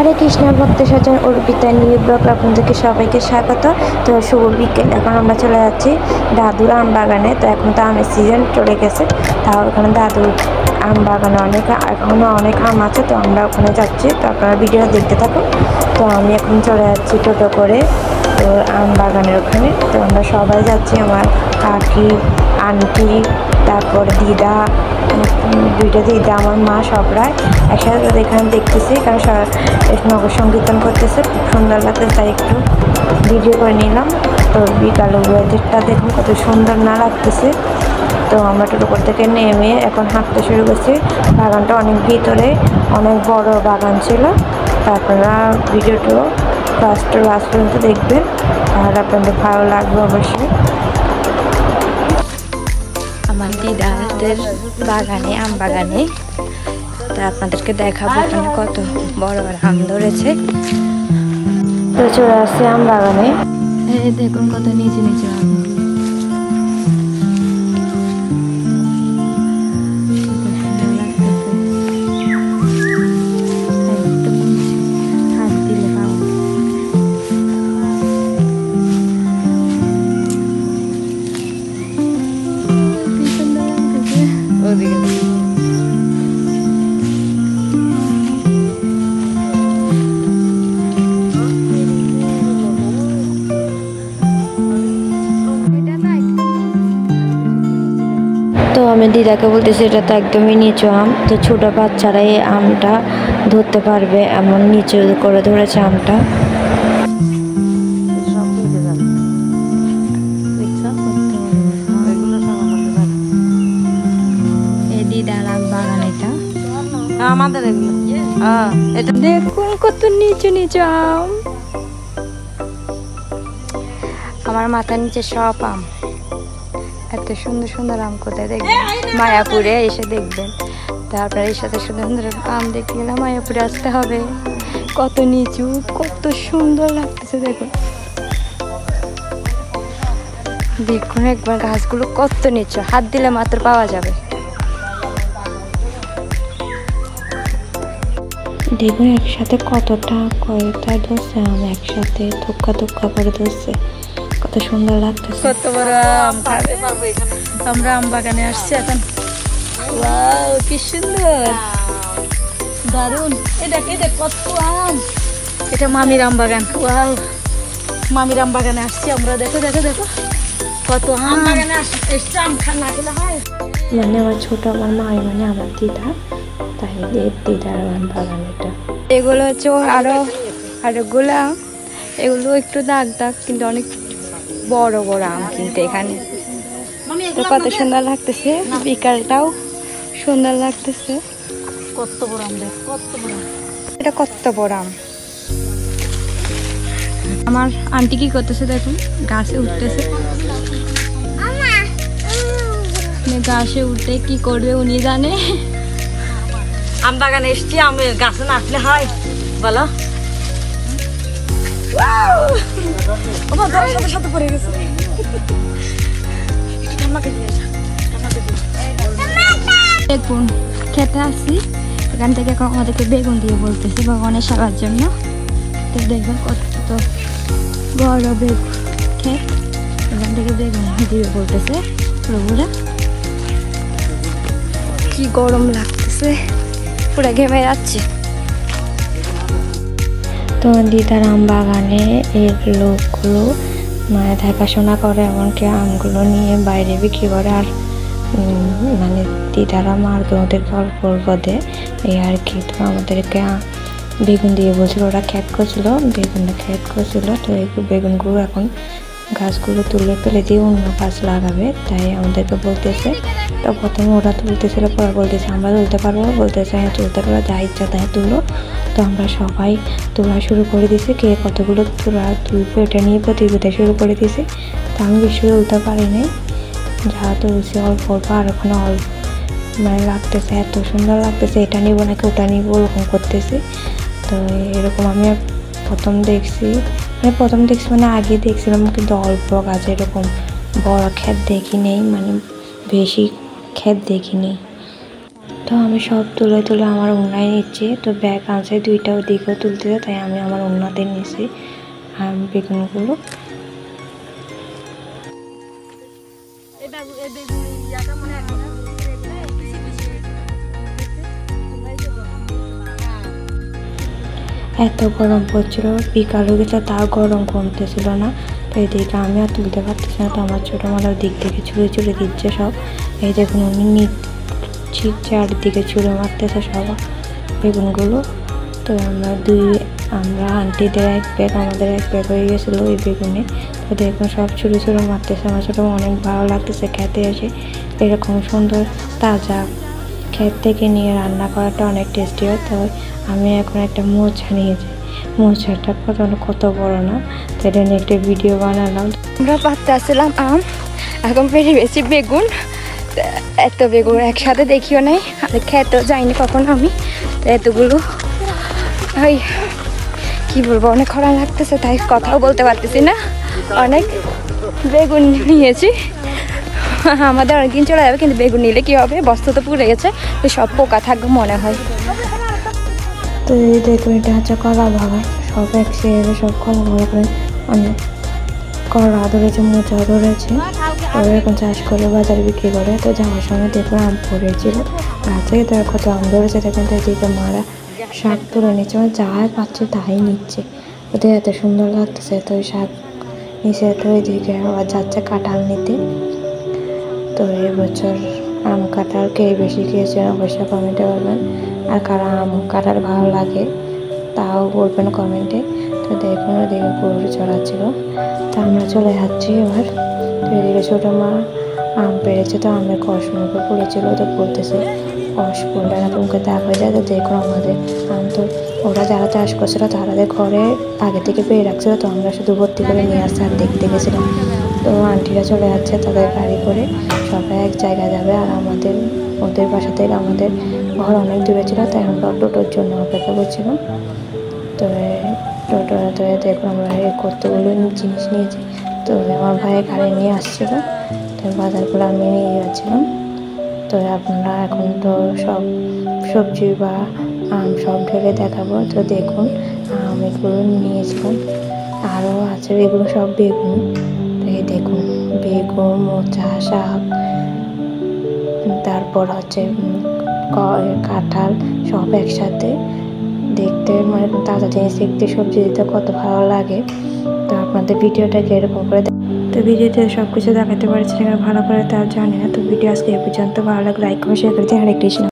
হরে কৃষ্ণ ভক্ত সজ্জন Arpita new blog আপনাদেরকে সবাইকে স্বাগত। তো শুভ বিকেল। এখন আমরা চলে যাচ্ছি দাদুর আম বাগানে। তো এখন তো আমের সিজন চলে গেছে, তাও ওখানে দাদুর আম বাগানে এখনও অনেক আম আছে। তো আমরা ওখানে যাচ্ছি, তো আপনারা ভিডিও দেখতে থাকুন। তো আমি এখন চলে যাচ্ছি টোটো করে তো আম বাগানের ওখানে। তো আমরা সবাই যাচ্ছি, আমার কাকি, আন্টি, তারপর দিদা, দুইটা দিদা, আমার মা, সবরাই একসাথে এখানে দেখতেছি। কারণ নগর সংকীর্তন করতেছে, খুব সুন্দর লাগতেছে, তাই একটু ভিডিও করে নিলাম। তো বিকালে ওয়েদারটা দেখুন কত সুন্দর না লাগতেছে। তো আমরা টোটো থেকে নেমে এখন হাঁটতে শুরু করছি। বাগানটা অনেক ভিতরে, অনেক বড় বাগান ছিল। তারপরে ভিডিওটা লাস্ট পর্যন্ত দেখবেন, আর আপনাদের ভালো লাগবে অবশ্যই। আমার দিদাদের বাগানে, আম বাগানে, তা আপনাদেরকে দেখাবো এখানে কত বড় বড় আম ধরেছে। তো চলে আসছে আম বাগানে, দেখুন কত নিচে নিচে আম। তো আমি দিদাকে বলতেছি এটা তো একদমই নিচু আম, তো ছোটো বাচ্চারা এই আমটা ধরতে পারবে এমন নিচু করে ধরেছে আমটা। দিদার আম বাগান এটা, আমাদের এটা দেখুন কত নিচু নিচু আম। আমার মাথার নিচে সব আম। এত সুন্দর সুন্দর আম কোথায় দেখবেন? মায়াপুরে এসে দেখবেন। তারপরে এর সাথে সুন্দর সুন্দর আম দেখতে গেলে মায়াপুরে আসতে হবে। কত নিচু, কত সুন্দর লাগতেছে দেখুন। দেখুন একবার গাছগুলো কত নিচু, হাত দিলে মাত্র পাওয়া যাবে। দেখুন একসাথে কতটা কয়টা ধরছে আম, একসাথে থুক্কা থুক্কা করে ধরছে, কত সুন্দর লাগতেছে। কত বড় আম খাবে। আমরা আম বাগানে আসছি এখন। ওয়াও কি সুন্দর, দারুন। এটা কত আম, এটা মামির আম বাগান। ওয়াও, মামির আম বাগানে আসছি আমরা। দেখো দেখো দেখো কত আম বাগানে আসছে। আম না খেলে হয় মানে আমার ছোট, আমার মাই মানে আমার দিদা, তাই দিদার আম বাগান এটা। এগুলো হচ্ছে আরোগুলো আম, এগুলো একটু দাগ দাগ কিন্তু অনেক বড় বড় আম কিন্তু এখানে। তো কত সুন্দর লাগতেছে, বিকালটাও সুন্দর লাগতেছে। কত বড় আম, কত বড়, এটা কত বড় আম। আমার আন্টি কি করতেছে দেখুন, গাছে উঠতেছে। গাছে উঠে কি করবে উনি জানে। আম বাগানে এসছি, আমি গাছে না আসলে হয় বলো? সাথে সাথে পড়ে গেছে। দেখুন খেতে আসছি, এখান থেকে এখন আমাদেরকে বেগুন দিয়ে বলতেছে ভগবানের সেবার জন্য। তো দেখুন কত বড় বেগুন খেত, এখান থেকে বেগুন দিয়ে বলতেছে প্রভুরা। কি গরম লাগতেছে, পুরো ঘেমে যাচ্ছে। তো দিদার আম বাগানে এর লোকগুলো মানে দেখাশোনা করে, এমনকি আমগুলো নিয়ে বাইরে বিক্রি করে। আর মানে দিদারা মারবে ওদেরকে অল্প অল্প দেয়, এই আর কি। তো আমাদেরকে বেগুন দিয়ে বলছিল, ওরা খ্যাত করছিল, বেগুনটা খ্যাত করছিল। তো এই বেগুনগুলো এখন গাছগুলো তুলে ফেলে দিয়ে অন্য গাছ লাগাবে, তাই আমাদেরকে বলতেছে। তো প্রথমে ওরা তুলতেছিল, পরে বলতেছে আমরা তুলতে পারবো, বলতেছে হ্যাঁ তুলতে পারবো, যা ইচ্ছা তাই তুলো। তো আমরা সবাই তোলা শুরু করে দিয়েছি, কে কতগুলো তুলবে এটা নিয়ে প্রতিযোগিতা শুরু করে দিয়েছি। তো আমি বেশি তুলতে পারিনি, যা তুলছি অল্প অল্প। আর ওখানে অল্প মানে লাগতেছে, এত সুন্দর লাগতেছে, এটা নিব নাকি ওটা নিব ওরকম করতেছি। তো এরকম আমি প্রথম দেখছি মানে আগে দেখছিলাম, কিন্তু অল্প গাছ, এরকম বড় ক্ষেত দেখি নেই, মানে বেশি ক্ষেত দেখি নেই। তো আমি সব তুলে তুলে আমার উন্নায় নিচ্ছি। তো ব্যাগ আনছে দুইটা, ওদিকেও তুলতেছে, তাই আমি আমার উন্নাতে নিয়েছি বেগুনগুলো। এত গরম পড়ছিল, বিকাল হয়ে গেছে, তাও গরম কমতেছিল না। তো এদিকে আমি আর তুলতে পারতেছি না, তো আমার ছোটো মালার দিক থেকে ছুঁড়ে ছুঁড়ে দিচ্ছে সব। এই দেখুন উনি নিচ্ছি, চারদিকে ছুঁড়ে মারতেছে সব বেগুনগুলো। তো আমরা আন্টিদের এক ব্যাগ, আমাদের এক ব্যাগ হয়ে গেছিলো ওই বেগুনে। তো দেখুন সব ছুঁড়ে ছুঁড়ে মারতেছে। আমার ছোটো অনেক ভালো লাগতেছে খেতে এসে, এরকম সুন্দর তাজা ক্ষেত থেকে নিয়ে রান্না করাটা অনেক টেস্টি হয়। তো আমি এখন একটা মোচা নিয়েছি, মোচাটা কত বড় না, তো এটা নিয়ে একটা ভিডিও বানালাম। আমরা পাততে আসছিলাম আম, এখন পেরে বেশি বেগুন, এত বেগুন একসাথে দেখিও নাই, আর খেতেও যাইনি কখনো আমি। তো এতগুলো ওই কী বলবো, অনেক খরা লাগতেছে, তাই কথাও বলতে পারতেছি না। অনেক বেগুন নিয়েছি, আমাদের অনেকদিন চলে যাবে, কিন্তু বেগুন নিলে কী হবে, বস্তা তো পুড়ে গেছে, তো সব পোকা থাকবে মনে হয়। তো এই দেখুন এটা হচ্ছে কলা বাগান, সব এক সেরে সব কলা বাগান, অনেক কলা ধরেছে, মোচা ধরেছে, ওরা এখন চাষ করে বাজারে বিক্রি করে। তো যাওয়ার সময় দেখুন আম পড়েছিল গাছে, তো কত আম ধরেছে দেখুন। তো এদিকে মারা শাক তুলে নিচ্ছে, মানে যাই পাচ্ছে তাই নিচ্ছে, ওদের এত সুন্দর লাগতেছে। তো ওই শাক নিচে, তো ওইদিকে আবার যাচ্ছে কাঁঠাল নিতে। তো এবছর আম কাঁঠাল কে বেশি খেয়েছেন অবশ্যই কমেন্টে বলবেন, আর কারা আম কাঁঠাল ভালো লাগে তাও বলবেন কমেন্টে। তো দেখুন ওদিকে গরু চড়াচ্ছিল, তো আমরা চলে যাচ্ছি এবার। তো এদিকে ছোটো মা আম পেড়েছে, তো আমের কষ মুখে পড়েছিল, তো পড়তেছে কষ পড়লে না মুখে দাগ হয়ে যায়। তো দেখুন আমাদের আম তো ওরা যারা চাষ করছিল তাদের ঘরে আগে থেকে পেয়ে রাখছিল, তো আমরা শুধু ভর্তি করে নিয়ে আসছি আর দেখতে গেছিলাম। তো আন্টিরা চলে যাচ্ছে তাদের গাড়ি করে, সবাই এক জায়গায় যাবে, আর ওদের বাসা থেকে আমাদের ঘর অনেক দূরে ছিল, তাই আমরা টোটোর জন্য অপেক্ষা করছিলাম। তো টোটোতে দেখুন আমরা কতগুলো জিনিস নিয়েছি। তো আমার ভাইয়ের গাড়ি নিয়ে আসছিলো, তো বাজারগুলো আমি নিয়ে যাচ্ছিলাম। তো আপনারা এখন তো সব সবজি বা আম সব ঢেলে দেখাবো। তো দেখুন আম এগুলো নিয়েছিলাম, আরও আছে এগুলো সব বেগুন। তো এই দেখুন বেগুন, মোচা, শাক, তারপর হচ্ছে কাঁঠাল, সব একসাথে দেখতে, মানে তাজা জিনিস দেখতে, সবজি দিতে কত ভালো লাগে। তো আপনাদের ভিডিওটাকে এরকম করে, তো ভিডিওতে সব কিছু দেখাতে পারছি না ভালো করে তাও জানি না। তো ভিডিও আজকে এ পর্যন্ত, ভালো লাগলে লাইক করে শেয়ার করে দিন। হরে কৃষ্ণ।